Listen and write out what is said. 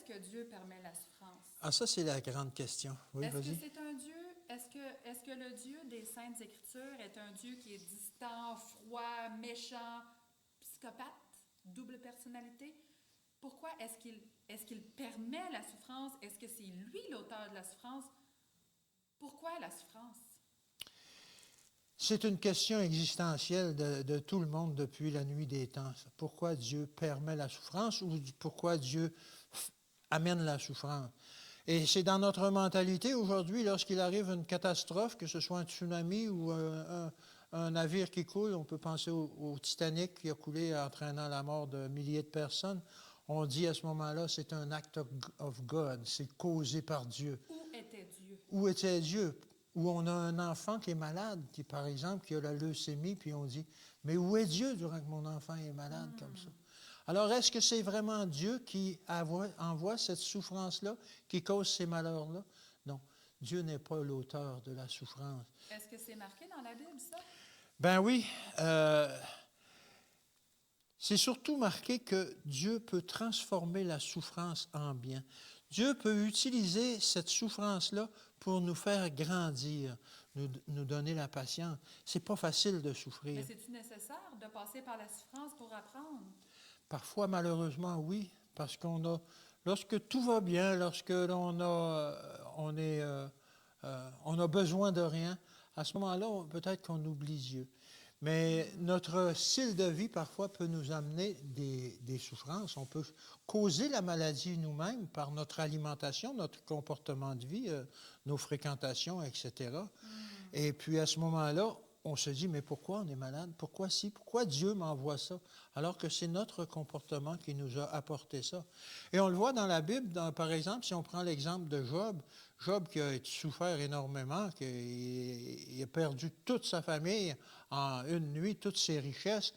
que Dieu permet la souffrance? Ah, ça, c'est la grande question. Oui, Est-ce que vas-y. c'est un Dieu, est-ce que le Dieu des Saintes Écritures est un Dieu qui est distant, froid, méchant, psychopathe, double personnalité? Pourquoi est-ce qu'il permet la souffrance? Est-ce que c'est lui l'auteur de la souffrance? Pourquoi la souffrance? C'est une question existentielle de tout le monde depuis la nuit des temps. Pourquoi Dieu permet la souffrance ou pourquoi Dieu amène la souffrance? Et c'est dans notre mentalité aujourd'hui, lorsqu'il arrive une catastrophe, que ce soit un tsunami ou un navire qui coule, on peut penser au Titanic qui a coulé entraînant la mort de milliers de personnes. On dit à ce moment-là, c'est un act of God, c'est causé par Dieu. Où était Dieu? Où était Dieu? Où on a un enfant qui est malade, qui, par exemple, qui a la leucémie, puis on dit, mais où est Dieu durant que mon enfant est malade comme ça? Alors, est-ce que c'est vraiment Dieu qui envoie cette souffrance-là, qui cause ces malheurs-là? Non, Dieu n'est pas l'auteur de la souffrance. Est-ce que c'est marqué dans la Bible, ça? Ben oui, c'est surtout marqué que Dieu peut transformer la souffrance en bien. Dieu peut utiliser cette souffrance-là pour nous faire grandir, nous donner la patience. C'est pas facile de Mais souffrir. c'est-tu nécessaire de passer par la souffrance pour apprendre? Parfois, malheureusement, oui, parce lorsque tout va bien, lorsque on a besoin de rien, à ce moment-là, peut-être qu'on oublie Dieu. Mais notre style de vie, parfois, peut nous amener des souffrances. On peut causer la maladie nous-mêmes par notre alimentation, notre comportement de vie, nos fréquentations, etc. Et puis, à ce moment-là, on se dit, mais pourquoi on est malade? Pourquoi si? Pourquoi Dieu m'envoie ça? Alors que c'est notre comportement qui nous a apporté ça. Et on le voit dans la Bible, par exemple, si on prend l'exemple de Job, Job qui a souffert énormément, qui a perdu toute sa famille en une nuit, toutes ses richesses,